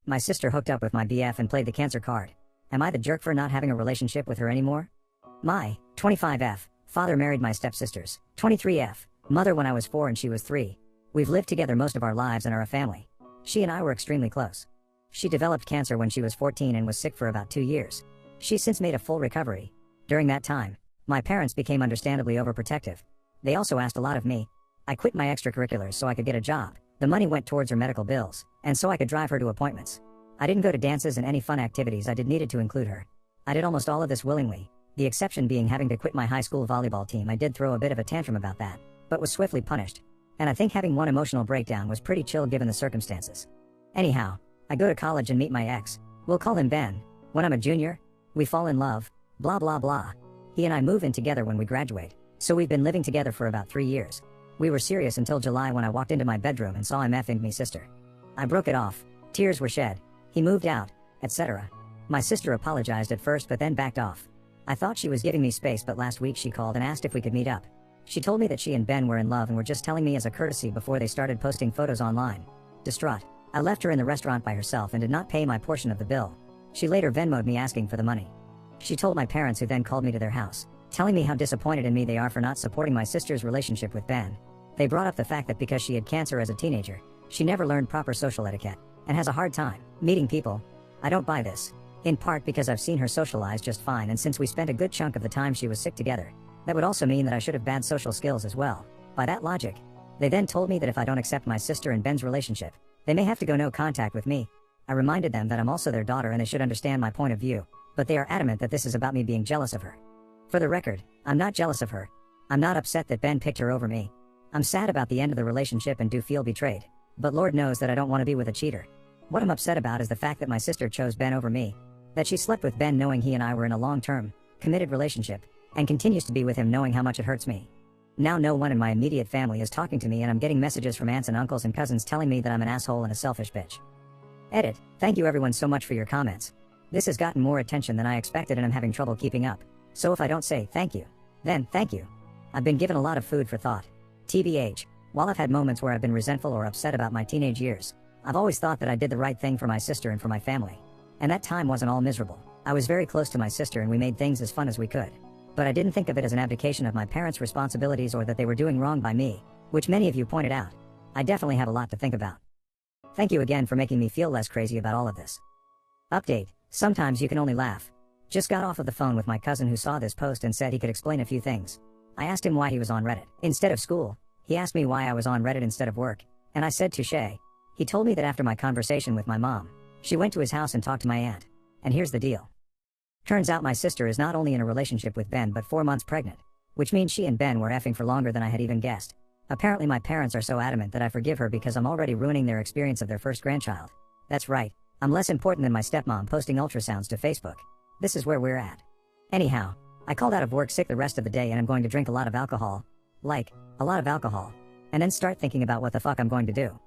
My sister hooked up with my BF and played the cancer card. Am I the jerk for not having a relationship with her anymore? My 25F father married my stepsisters. 23F mother when I was 4 and she was 3. We've lived together most of our lives and are a family. She and I were extremely close. She developed cancer when she was 14 and was sick for about 2 years. She's since made a full recovery. During that time, my parents became understandably overprotective. They also asked a lot of me. I quit my extracurriculars so I could get a job. The money went towards her medical bills, and so I could drive her to appointments. I didn't go to dances and any fun activities I did needed to include her. I did almost all of this willingly, the exception being having to quit my high school volleyball team. I did throw a bit of a tantrum about that, but was swiftly punished. And I think having one emotional breakdown was pretty chill given the circumstances. Anyhow, I go to college and meet my ex. We'll call him Ben. When I'm a junior, we fall in love, blah blah blah. He and I move in together when we graduate, so we've been living together for about 3 years. We were serious until July when I walked into my bedroom and saw him effing me sister. I broke it off, tears were shed, he moved out, etc. My sister apologized at first but then backed off. I thought she was giving me space, but last week she called and asked if we could meet up. She told me that she and Ben were in love and were just telling me as a courtesy before they started posting photos online. Distraught, I left her in the restaurant by herself and did not pay my portion of the bill. She later Venmo'd me asking for the money. She told my parents, who then called me to their house, telling me how disappointed in me they are for not supporting my sister's relationship with Ben. They brought up the fact that because she had cancer as a teenager, she never learned proper social etiquette, and has a hard time meeting people. I don't buy this. In part because I've seen her socialize just fine, and since we spent a good chunk of the time she was sick together, that would also mean that I should have bad social skills as well. By that logic, they then told me that if I don't accept my sister and Ben's relationship, they may have to go no contact with me. I reminded them that I'm also their daughter and they should understand my point of view, but they are adamant that this is about me being jealous of her. For the record, I'm not jealous of her. I'm not upset that Ben picked her over me. I'm sad about the end of the relationship and do feel betrayed, but Lord knows that I don't want to be with a cheater. What I'm upset about is the fact that my sister chose Ben over me, that she slept with Ben knowing he and I were in a long-term, committed relationship, and continues to be with him knowing how much it hurts me. Now no one in my immediate family is talking to me, and I'm getting messages from aunts and uncles and cousins telling me that I'm an asshole and a selfish bitch. Edit. Thank you everyone so much for your comments. This has gotten more attention than I expected and I'm having trouble keeping up. So if I don't say thank you, then thank you. I've been given a lot of food for thought. TBH, while I've had moments where I've been resentful or upset about my teenage years, I've always thought that I did the right thing for my sister and for my family. And that time wasn't all miserable. I was very close to my sister and we made things as fun as we could. But I didn't think of it as an abdication of my parents' responsibilities or that they were doing wrong by me, which many of you pointed out. I definitely have a lot to think about. Thank you again for making me feel less crazy about all of this. Update. Sometimes you can only laugh. Just got off of the phone with my cousin who saw this post and said he could explain a few things. I asked him why he was on Reddit instead of school. He asked me why I was on Reddit instead of work, and I said touché. He told me that after my conversation with my mom, she went to his house and talked to my aunt. And here's the deal. Turns out my sister is not only in a relationship with Ben but 4 months pregnant, which means she and Ben were effing for longer than I had even guessed. Apparently my parents are so adamant that I forgive her because I'm already ruining their experience of their first grandchild. That's right, I'm less important than my stepmom posting ultrasounds to Facebook. This is where we're at. Anyhow, I called out of work sick the rest of the day and I'm going to drink a lot of alcohol. Like, a lot of alcohol. And then start thinking about what the fuck I'm going to do.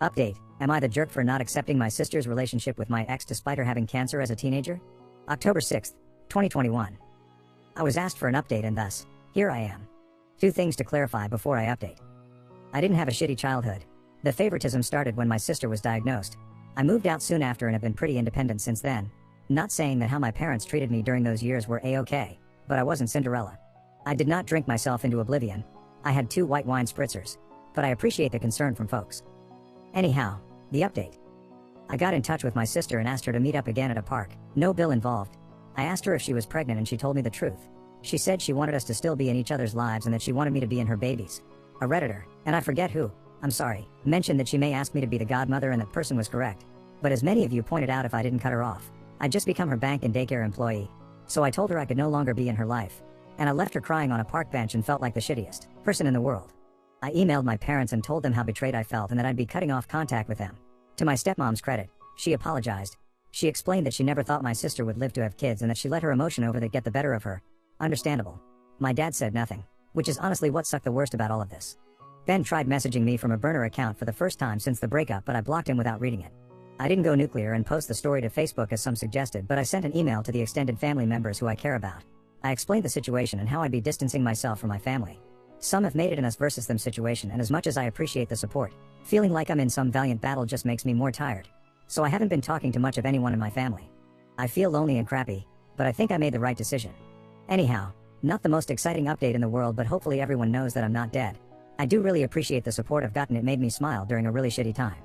Update, am I the jerk for not accepting my sister's relationship with my ex despite her having cancer as a teenager? October 6th, 2021. I was asked for an update and thus, here I am. 2 things to clarify before I update. I didn't have a shitty childhood. The favoritism started when my sister was diagnosed. I moved out soon after and have been pretty independent since then. Not saying that how my parents treated me during those years were a-okay, but I wasn't Cinderella. I did not drink myself into oblivion. I had 2 white wine spritzers, but I appreciate the concern from folks. Anyhow, the update. I got in touch with my sister and asked her to meet up again at a park, no bill involved. I asked her if she was pregnant and she told me the truth. She said she wanted us to still be in each other's lives and that she wanted me to be in her babies. A Redditor, and I forget who, I'm sorry, mentioned that she may ask me to be the godmother and that person was correct. But as many of you pointed out, if I didn't cut her off, I'd just become her bank and daycare employee. So I told her I could no longer be in her life. And I left her crying on a park bench and felt like the shittiest person in the world. I emailed my parents and told them how betrayed I felt and that I'd be cutting off contact with them. To my stepmom's credit, she apologized. She explained that she never thought my sister would live to have kids and that she let her emotion over that get the better of her. Understandable. My dad said nothing, which is honestly what sucked the worst about all of this. Ben tried messaging me from a burner account for the first time since the breakup, but I blocked him without reading it. I didn't go nuclear and post the story to Facebook as some suggested, but I sent an email to the extended family members who I care about. I explained the situation and how I'd be distancing myself from my family. Some have made it an us versus them situation, and as much as I appreciate the support, feeling like I'm in some valiant battle just makes me more tired. so I haven't been talking to much of anyone in my family. I feel lonely and crappy, but I think I made the right decision. Anyhow, not the most exciting update in the world, but hopefully everyone knows that I'm not dead. I do really appreciate the support I've gotten. It made me smile during a really shitty time.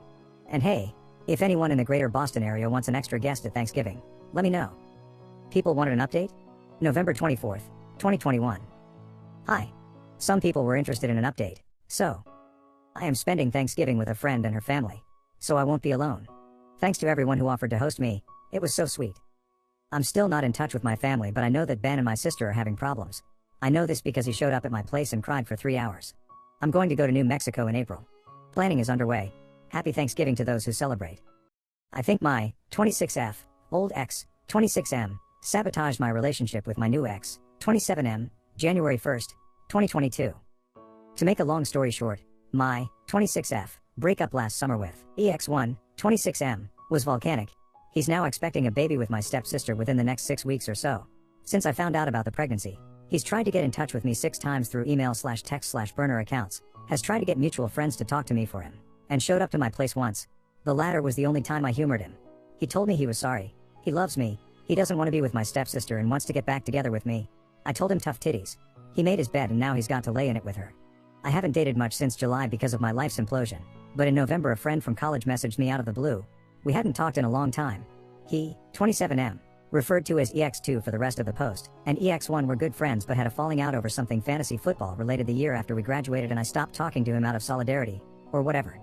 And hey, if anyone in the greater Boston area wants an extra guest at Thanksgiving, let me know. People wanted an update? November 24th, 2021. Hi. Some people were interested in an update, so I am spending Thanksgiving with a friend and her family, so I won't be alone. Thanks to everyone who offered to host me, it was so sweet. I'm still not in touch with my family, but I know that Ben and my sister are having problems. I know this because he showed up at my place and cried for 3 hours. I'm going to go to New Mexico in April. Planning is underway. Happy Thanksgiving to those who celebrate. I think my 26F, old ex, 26M, sabotaged my relationship with my new ex, 27M, January 1st, 2022. To make a long story short, my 26F breakup last summer with EX1, 26M, was volcanic. He's now expecting a baby with my stepsister within the next 6 weeks or so. Since I found out about the pregnancy, he's tried to get in touch with me 6 times through email/text/burner accounts, has tried to get mutual friends to talk to me for him, and showed up to my place once. The latter was the only time I humored him. He told me he was sorry. He loves me. He doesn't want to be with my stepsister and wants to get back together with me. I told him tough titties. He made his bed and now he's got to lay in it with her. I haven't dated much since July because of my life's implosion, but in November a friend from college messaged me out of the blue. We hadn't talked in a long time. He, 27M, referred to as EX2 for the rest of the post, and EX1 were good friends but had a falling out over something fantasy football related the year after we graduated, and I stopped talking to him out of solidarity, or whatever.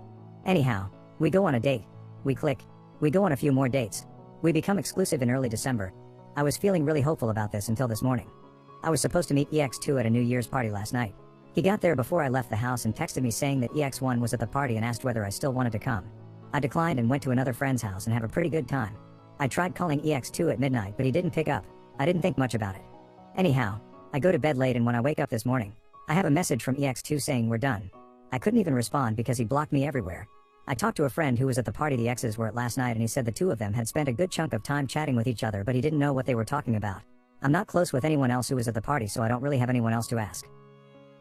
Anyhow, we go on a date. We click. We go on a few more dates. We become exclusive in early December. I was feeling really hopeful about this until this morning. I was supposed to meet EX2 at a New Year's party last night. He got there before I left the house and texted me saying that EX1 was at the party and asked whether I still wanted to come. I declined and went to another friend's house and have a pretty good time. I tried calling EX2 at midnight, but he didn't pick up. I didn't think much about it. Anyhow, I go to bed late, and when I wake up this morning, I have a message from EX2 saying we're done. I couldn't even respond because he blocked me everywhere. I talked to a friend who was at the party the exes were at last night, and he said the two of them had spent a good chunk of time chatting with each other, but he didn't know what they were talking about. I'm not close with anyone else who was at the party, so I don't really have anyone else to ask.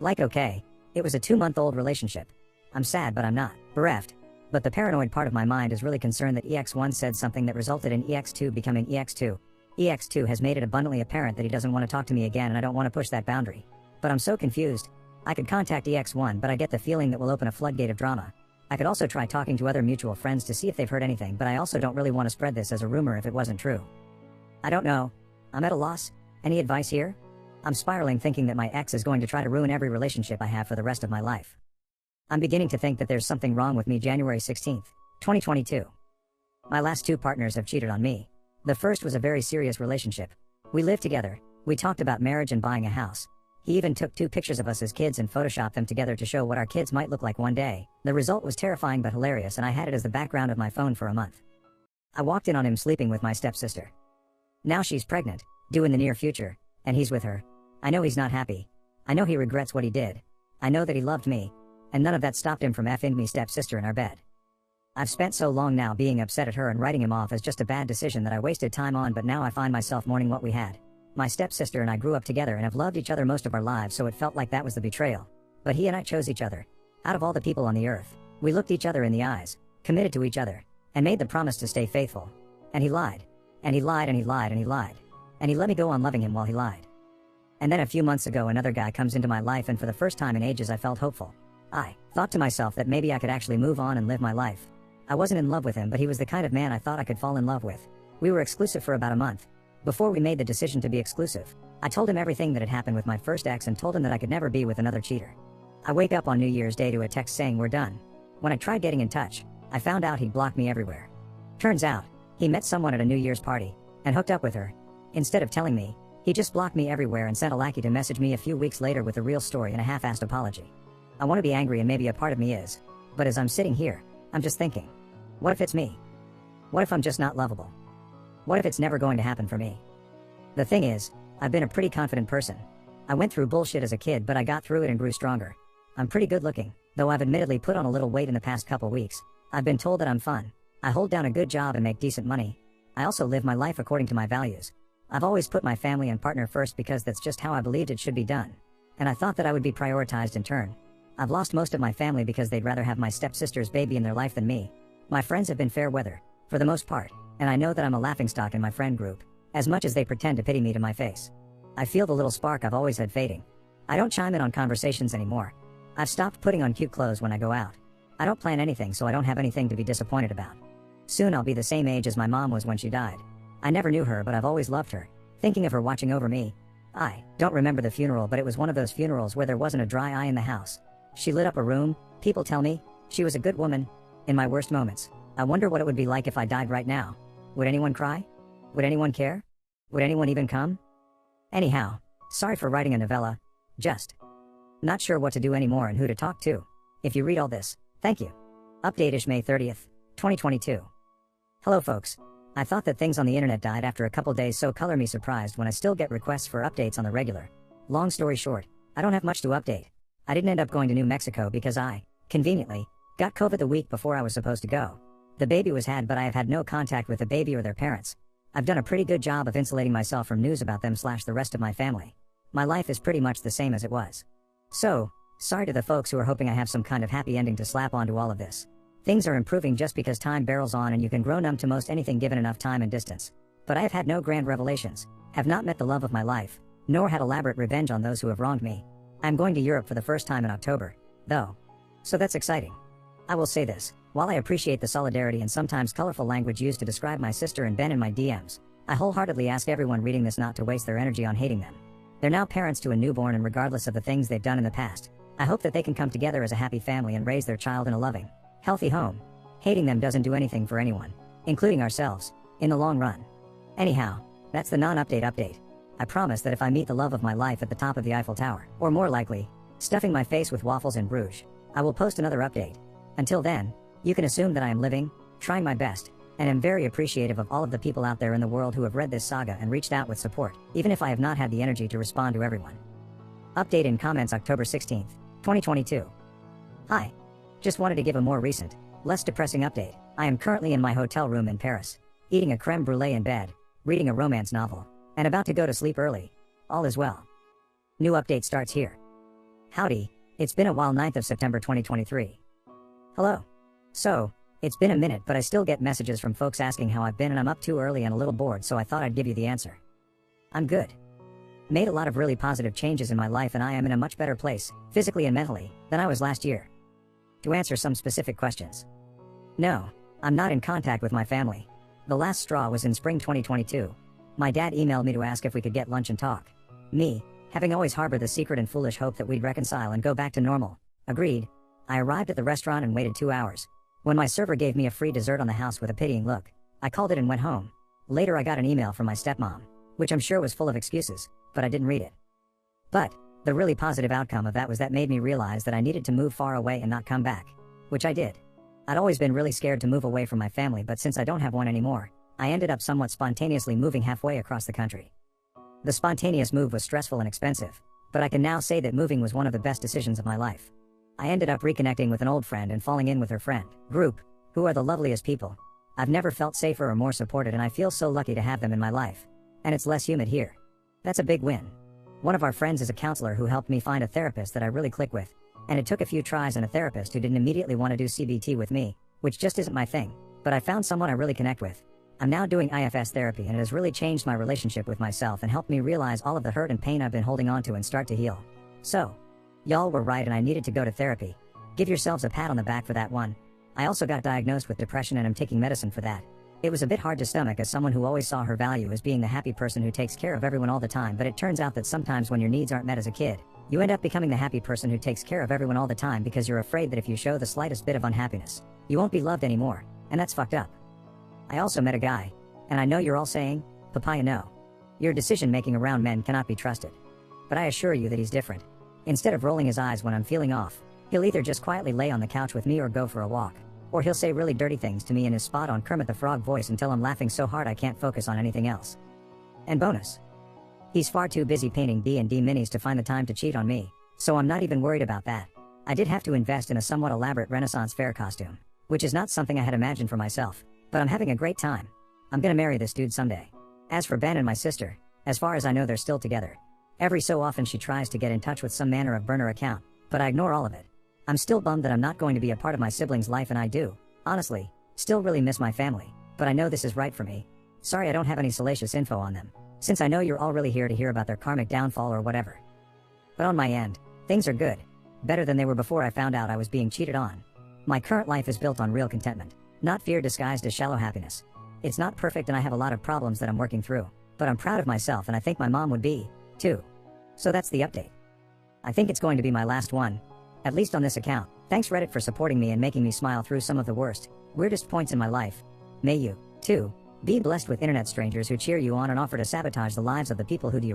Like, okay, it was a 2-month-old relationship. I'm sad, but I'm not bereft. But the paranoid part of my mind is really concerned that EX1 said something that resulted in EX2 becoming EX2. EX2 has made it abundantly apparent that he doesn't want to talk to me again, and I don't want to push that boundary. But I'm so confused. I could contact EX1, but I get the feeling that will open a floodgate of drama. I could also try talking to other mutual friends to see if they've heard anything, but I also don't really want to spread this as a rumor if it wasn't true. I don't know. I'm at a loss. Any advice here? I'm spiraling, thinking that my ex is going to try to ruin every relationship I have for the rest of my life. I'm beginning to think that there's something wrong with me. January 16th, 2022. My last 2 partners have cheated on me. The first was a very serious relationship. We lived together. We talked about marriage and buying a house. He even took 2 pictures of us as kids and photoshopped them together to show what our kids might look like one day. The result was terrifying but hilarious, and I had it as the background of my phone for a month. I walked in on him sleeping with my stepsister. Now she's pregnant, due in the near future, and he's with her. I know he's not happy. I know he regrets what he did. I know that he loved me, and none of that stopped him from effing me stepsister in our bed. I've spent so long now being upset at her and writing him off as just a bad decision that I wasted time on, but now I find myself mourning what we had. My stepsister and I grew up together and have loved each other most of our lives, so it felt like that was the betrayal. But he and I chose each other. Out of all the people on the earth, we looked each other in the eyes, committed to each other, and made the promise to stay faithful. And he lied. And he lied and he lied and he lied. And he let me go on loving him while he lied. And then a few months ago another guy comes into my life, and for the first time in ages I felt hopeful. I thought to myself that maybe I could actually move on and live my life. I wasn't in love with him, but he was the kind of man I thought I could fall in love with. We were exclusive for about a month. Before we made the decision to be exclusive, I told him everything that had happened with my first ex and told him that I could never be with another cheater. I wake up on New Year's Day to a text saying we're done. When I tried getting in touch, I found out he'd blocked me everywhere. Turns out, he met someone at a New Year's party and hooked up with her. Instead of telling me, he just blocked me everywhere and sent a lackey to message me a few weeks later with a real story and a half-assed apology. I want to be angry, and maybe a part of me is, but as I'm sitting here, I'm just thinking, what if it's me? What if I'm just not lovable? What if it's never going to happen for me? The thing is, I've been a pretty confident person. I went through bullshit as a kid, but I got through it and grew stronger. I'm pretty good looking, though I've admittedly put on a little weight in the past couple weeks. I've been told that I'm fun. I hold down a good job and make decent money. I also live my life according to my values. I've always put my family and partner first because that's just how I believed it should be done. And I thought that I would be prioritized in turn. I've lost most of my family because they'd rather have my stepsister's baby in their life than me. My friends have been fair weather. For the most part, and I know that I'm a laughingstock in my friend group, as much as they pretend to pity me to my face. I feel the little spark I've always had fading. I don't chime in on conversations anymore. I've stopped putting on cute clothes when I go out. I don't plan anything, so I don't have anything to be disappointed about. Soon I'll be the same age as my mom was when she died. I never knew her, but I've always loved her, thinking of her watching over me. I don't remember the funeral, but it was one of those funerals where there wasn't a dry eye in the house. She lit up a room. People tell me she was a good woman. In my worst moments, I wonder what it would be like if I died right now. Would anyone cry? Would anyone care? Would anyone even come? Anyhow, sorry for writing a novella. Just not sure what to do anymore and who to talk to. If you read all this, thank you. Update-ish May 30th, 2022. Hello folks. I thought that things on the internet died after a couple days, so color me surprised when I still get requests for updates on the regular. Long story short, I don't have much to update. I didn't end up going to New Mexico because I, conveniently, got COVID the week before I was supposed to go. The baby was had, but I have had no contact with the baby or their parents. I've done a pretty good job of insulating myself from news about them / the rest of my family. My life is pretty much the same as it was. So, sorry to the folks who are hoping I have some kind of happy ending to slap onto all of this. Things are improving just because time barrels on and you can grow numb to most anything given enough time and distance. But I have had no grand revelations, have not met the love of my life, nor had elaborate revenge on those who have wronged me. I'm going to Europe for the first time in October, though. So that's exciting. I will say this, while I appreciate the solidarity and sometimes colorful language used to describe my sister and Ben in my DMs, I wholeheartedly ask everyone reading this not to waste their energy on hating them. They're now parents to a newborn, and regardless of the things they've done in the past, I hope that they can come together as a happy family and raise their child in a loving, healthy home. Hating them doesn't do anything for anyone, including ourselves, in the long run. Anyhow, that's the non-update update. I promise that if I meet the love of my life at the top of the Eiffel Tower, or more likely, stuffing my face with waffles in Bruges, I will post another update. Until then, you can assume that I am living, trying my best, and am very appreciative of all of the people out there in the world who have read this saga and reached out with support, even if I have not had the energy to respond to everyone. Update in comments October 16th, 2022. Hi. Just wanted to give a more recent, less depressing update. I am currently in my hotel room in Paris, eating a creme brulee in bed, reading a romance novel, and about to go to sleep early. All is well. New update starts here. Howdy, it's been a while. 9th of September 2023. Hello. So, it's been a minute, but I still get messages from folks asking how I've been, and I'm up too early and a little bored, so I thought I'd give you the answer. I'm good. Made a lot of really positive changes in my life, and I am in a much better place, physically and mentally, than I was last year. To answer some specific questions. No, I'm not in contact with my family. The last straw was in spring 2022. My dad emailed me to ask if we could get lunch and talk. Me, having always harbored the secret and foolish hope that we'd reconcile and go back to normal, agreed. I arrived at the restaurant and waited 2 hours. When my server gave me a free dessert on the house with a pitying look, I called it and went home. Later I got an email from my stepmom, which I'm sure was full of excuses, but I didn't read it. But the really positive outcome of that was that made me realize that I needed to move far away and not come back, which I did. I'd always been really scared to move away from my family, but since I don't have one anymore, I ended up somewhat spontaneously moving halfway across the country. The spontaneous move was stressful and expensive, but I can now say that moving was one of the best decisions of my life. I ended up reconnecting with an old friend and falling in with her friend group, who are the loveliest people. I've never felt safer or more supported, and I feel so lucky to have them in my life. And it's less humid here. That's a big win. One of our friends is a counselor who helped me find a therapist that I really click with, and it took a few tries and a therapist who didn't immediately want to do CBT with me, which just isn't my thing, but I found someone I really connect with. I'm now doing IFS therapy, and it has really changed my relationship with myself and helped me realize all of the hurt and pain I've been holding on to and start to heal. So, y'all were right and I needed to go to therapy. Give yourselves a pat on the back for that one. I also got diagnosed with depression and am taking medicine for that. It was a bit hard to stomach as someone who always saw her value as being the happy person who takes care of everyone all the time, but it turns out that sometimes when your needs aren't met as a kid, you end up becoming the happy person who takes care of everyone all the time because you're afraid that if you show the slightest bit of unhappiness, you won't be loved anymore, and that's fucked up. I also met a guy, and I know you're all saying, papaya no. Your decision making around men cannot be trusted. But I assure you that he's different. Instead of rolling his eyes when I'm feeling off, he'll either just quietly lay on the couch with me or go for a walk. Or he'll say really dirty things to me in his spot-on Kermit the Frog voice until I'm laughing so hard I can't focus on anything else. And bonus. He's far too busy painting D&D minis to find the time to cheat on me, so I'm not even worried about that. I did have to invest in a somewhat elaborate Renaissance fair costume, which is not something I had imagined for myself, but I'm having a great time. I'm gonna marry this dude someday. As for Ben and my sister, as far as I know they're still together. Every so often she tries to get in touch with some manner of burner account, but I ignore all of it. I'm still bummed that I'm not going to be a part of my siblings' life, and I do, honestly, still really miss my family, but I know this is right for me. Sorry I don't have any salacious info on them, since I know you're all really here to hear about their karmic downfall or whatever. But on my end, things are good. Better than they were before I found out I was being cheated on. My current life is built on real contentment, not fear disguised as shallow happiness. It's not perfect and I have a lot of problems that I'm working through, but I'm proud of myself and I think my mom would be, too. So that's the update. I think it's going to be my last one, at least on this account. Thanks Reddit for supporting me and making me smile through some of the worst, weirdest points in my life. May you, too, be blessed with internet strangers who cheer you on and offer to sabotage the lives of the people who do you